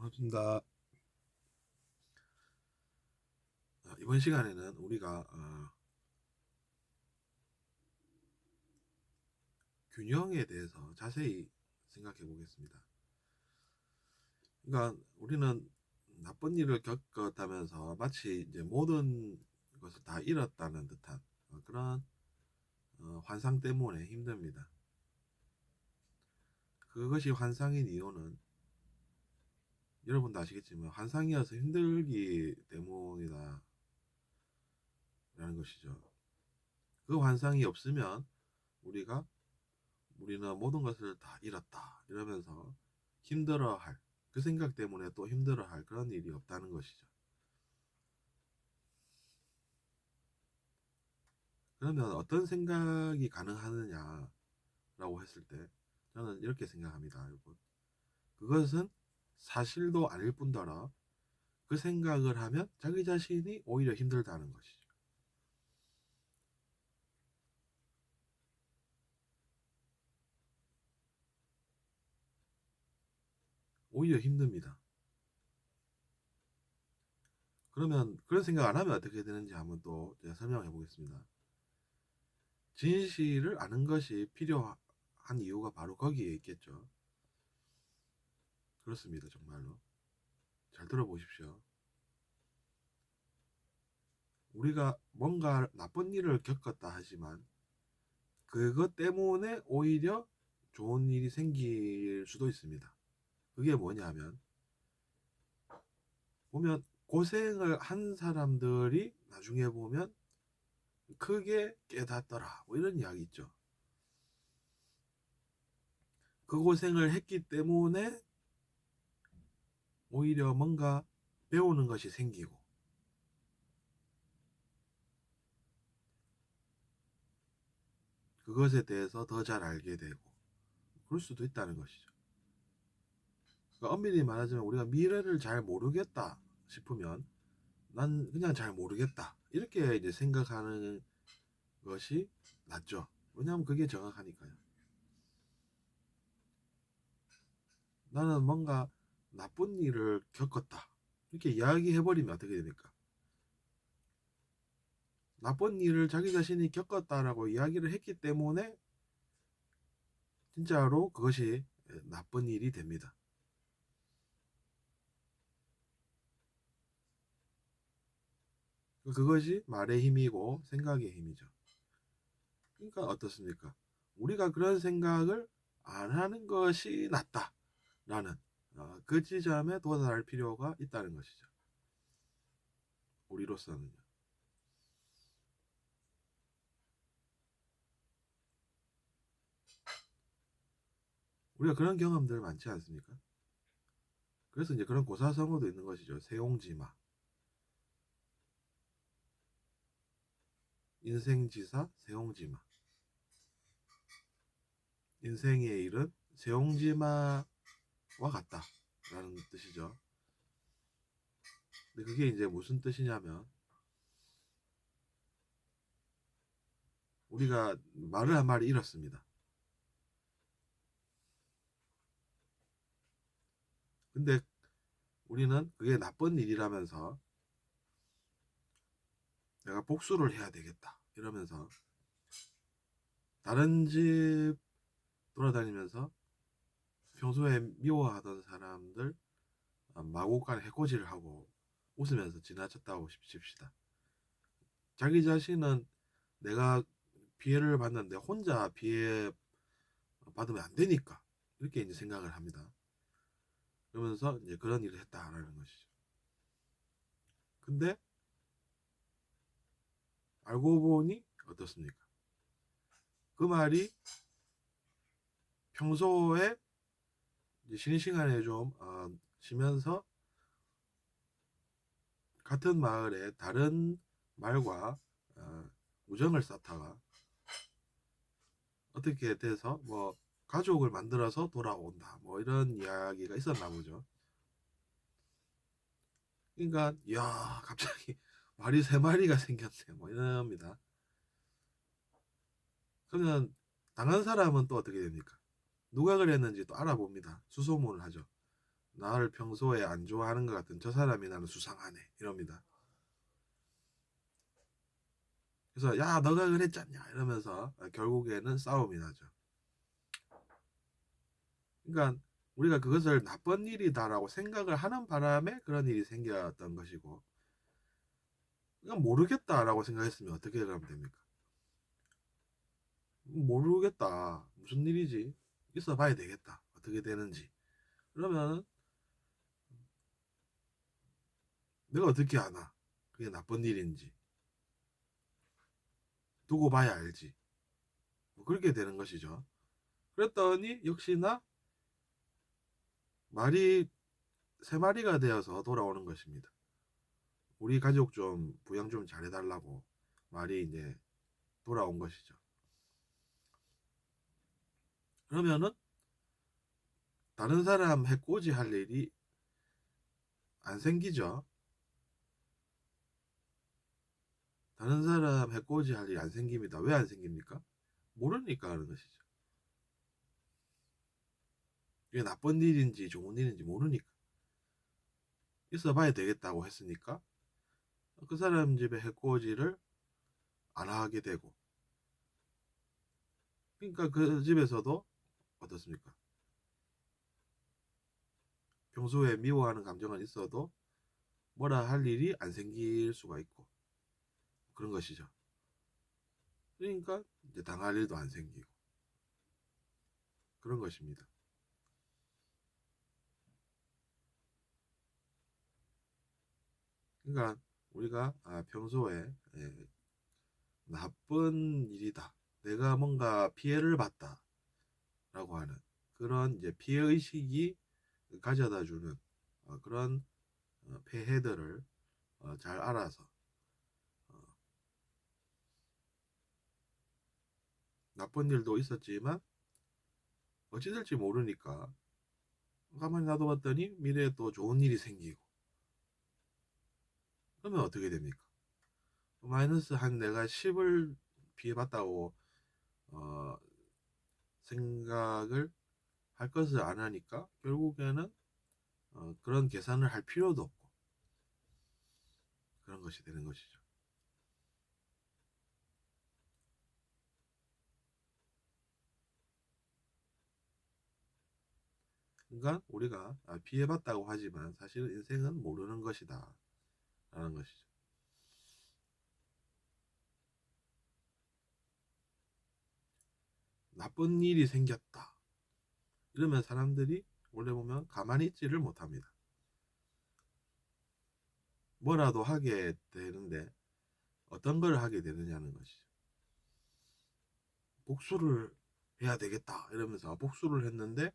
반갑습니다. 이번 시간에는 우리가 균형에 대해서 자세히 생각해 보겠습니다. 그러니까 우리는 나쁜 일을 겪었다면서 마치 이제 모든 것을 다 잃었다는 듯한 그런 환상 때문에 힘듭니다. 그것이 환상인 이유는 여러분도 아시겠지만 환상이어서 힘들기 때문이다라는 것이죠. 그 환상이 없으면 우리가 우리는 모든 것을 다 잃었다 이러면서 힘들어할, 그 생각 때문에 또 힘들어할 그런 일이 없다는 것이죠. 그러면 어떤 생각이 가능하느냐라고 했을 때 저는 이렇게 생각합니다, 여러분. 그것은 사실도 아닐 뿐더러 그 생각을 하면 자기 자신이 오히려 힘들다는 것이죠. 오히려 힘듭니다. 그러면 그런 생각 안 하면 어떻게 되는지 한번 또 제가 설명해 보겠습니다. 진실을 아는 것이 필요한 이유가 바로 거기에 있겠죠. 그렇습니다, 정말로. 잘 들어보십시오. 우리가 뭔가 나쁜 일을 겪었다 하지만 그것 때문에 오히려 좋은 일이 생길 수도 있습니다. 그게 뭐냐면, 보면 고생을 한 사람들이 나중에 보면 크게 깨닫더라, 뭐 이런 이야기 있죠. 그 고생을 했기 때문에 오히려 뭔가 배우는 것이 생기고, 그것에 대해서 더 잘 알게 되고, 그럴 수도 있다는 것이죠. 그러니까 엄밀히 말하자면 우리가 미래를 잘 모르겠다 싶으면 난 그냥 잘 모르겠다 이렇게 이제 생각하는 것이 낫죠. 왜냐하면 그게 정확하니까요. 나는 뭔가 나쁜 일을 겪었다 이렇게 이야기해버리면 어떻게 됩니까? 나쁜 일을 자기 자신이 겪었다라고 이야기를 했기 때문에 진짜로 그것이 나쁜 일이 됩니다. 그것이 말의 힘이고 생각의 힘이죠. 그러니까 어떻습니까? 우리가 그런 생각을 안 하는 것이 낫다라는 그 지점에 도달할 필요가 있다는 것이죠. 우리로서는요. 우리가 그런 경험들 많지 않습니까? 그래서 이제 그런 고사성어도 있는 것이죠. 세옹지마, 인생지사, 세옹지마. 인생의 일은 세옹지마와 같다라는 뜻이죠. 근데 그게 이제 무슨 뜻이냐면, 우리가 말을 한 마리 잃었습니다. 근데 우리는 그게 나쁜 일이라면서 내가 복수를 해야 되겠다 이러면서 다른 집 돌아다니면서 평소에 미워하던 사람들 마구간 해코지를 하고 웃으면서 지나쳤다고 칩시다. 자기 자신은 내가 피해를 받는데 혼자 피해 받으면 안 되니까 이렇게 이제 생각을 합니다. 그러면서 이제 그런 일을 했다라는 것이죠. 근데 알고 보니 어떻습니까? 그 말이 평소에 이제 쉬는 시간에 좀 쉬면서 같은 마을에 다른 말과 우정을 쌓다가 어떻게 돼서 뭐 가족을 만들어서 돌아온다 뭐 이런 이야기가 있었나 보죠. 그러니까 야 갑자기 말이 세 마리가 생겼네 뭐 이럽니다. 그러면 당한 사람은 또 어떻게 됩니까? 누가 그랬는지 또 알아봅니다. 수소문을 하죠. 나를 평소에 안 좋아하는 것 같은 저 사람이 나는 수상하네 이럽니다. 그래서 야 너가 그랬잖냐 이러면서 결국에는 싸움이 나죠. 그러니까 우리가 그것을 나쁜 일이다라고 생각을 하는 바람에 그런 일이 생겼던 것이고, 그냥 모르겠다라고 생각했으면 어떻게 그러면 됩니까? 모르겠다. 무슨 일이지? 있어 봐야 되겠다. 어떻게 되는지. 그러면 내가 어떻게 아나? 그게 나쁜 일인지. 두고 봐야 알지. 뭐 그렇게 되는 것이죠. 그랬더니 역시나 말이 세 마리가 되어서 돌아오는 것입니다. 우리 가족 좀 부양 좀 잘해달라고 말이 이제 돌아온 것이죠. 그러면은 다른 사람 해코지 할 일이 안 생기죠. 다른 사람 해코지 할 일이 안 생깁니다. 왜 안 생깁니까? 모르니까 하는 것이죠. 이게 나쁜 일인지 좋은 일인지 모르니까. 있어 봐야 되겠다고 했으니까 그 사람 집에 해코지를 안 하게 되고, 그러니까 그 집에서도 어떻습니까? 평소에 미워하는 감정은 있어도 뭐라 할 일이 안 생길 수가 있고 그런 것이죠. 그러니까 이제 당할 일도 안 생기고 그런 것입니다. 그러니까 우리가 평소에 나쁜 일이다, 내가 뭔가 피해를 봤다라고 하는 그런 이제 피해 의식이 가져다 주는 그런 폐해들을 잘 알아서 나쁜 일도 있었지만 어찌 될지 모르니까 가만히 놔둬봤더니 미래에 또 좋은 일이 생기고, 그러면 어떻게 됩니까? 마이너스 한 내가 10을 피해봤다고 어, 생각을 할 것을 안 하니까 결국에는 그런 계산을 할 필요도 없고 그런 것이 되는 것이죠. 그러니까 우리가 피해봤다고 하지만 사실은 인생은 모르는 것이다 라는 것이죠. 나쁜 일이 생겼다 이러면 사람들이 원래 보면 가만히 있지를 못합니다. 뭐라도 하게 되는데 어떤 걸 하게 되느냐는 것이죠. 복수를 해야 되겠다 이러면서 복수를 했는데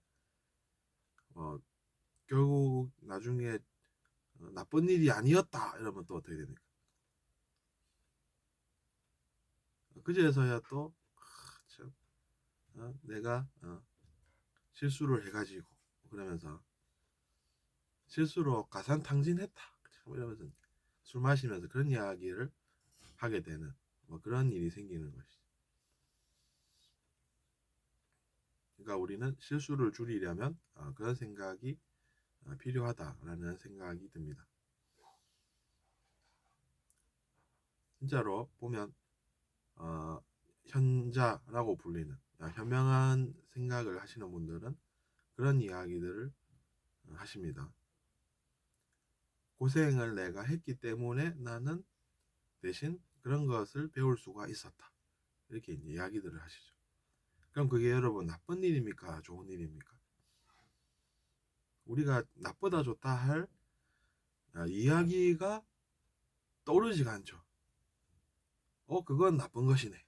어, 결국 나중에 나쁜 일이 아니었다 이러면 또 어떻게 됩니까? 그제서야 또 참, 내가 실수를 해가지고 그러면서 실수로 가산탕진했다 참 이러면서 술 마시면서 그런 이야기를 하게 되는 뭐 그런 일이 생기는 것이죠. 그러니까 우리는 실수를 줄이려면 그런 생각이 필요하다라는 생각이 듭니다. 진짜로 보면 현자라고 불리는 현명한 생각을 하시는 분들은 그런 이야기들을 하십니다. 고생을 내가 했기 때문에 나는 대신 그런 것을 배울 수가 있었다. 이렇게 이제 이야기들을 하시죠. 그럼 그게 여러분 나쁜 일입니까? 좋은 일입니까? 우리가 나쁘다 좋다 할 이야기가 떠오르지가 않죠. 그건 나쁜 것이네.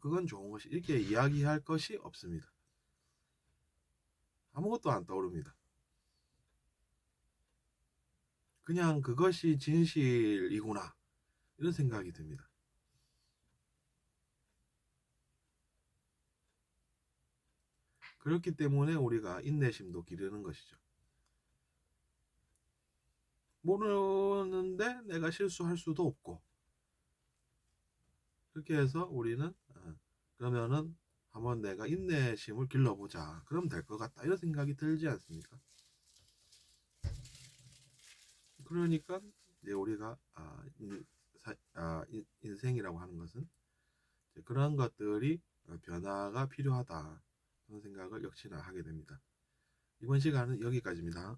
그건 좋은 것이 이렇게 이야기할 것이 없습니다. 아무것도 안 떠오릅니다. 그냥 그것이 진실이구나 이런 생각이 듭니다. 그렇기 때문에 우리가 인내심도 기르는 것이죠. 모르는데 내가 실수할 수도 없고 그렇게 해서 우리는 그러면은 한번 내가 인내심을 길러보자 그러면 될 것 같다 이런 생각이 들지 않습니까? 그러니까 이제 우리가 인생이라고 하는 것은 이제 그런 것들이 변화가 필요하다 그런 생각을 역시나 하게 됩니다. 이번 시간은 여기까지입니다.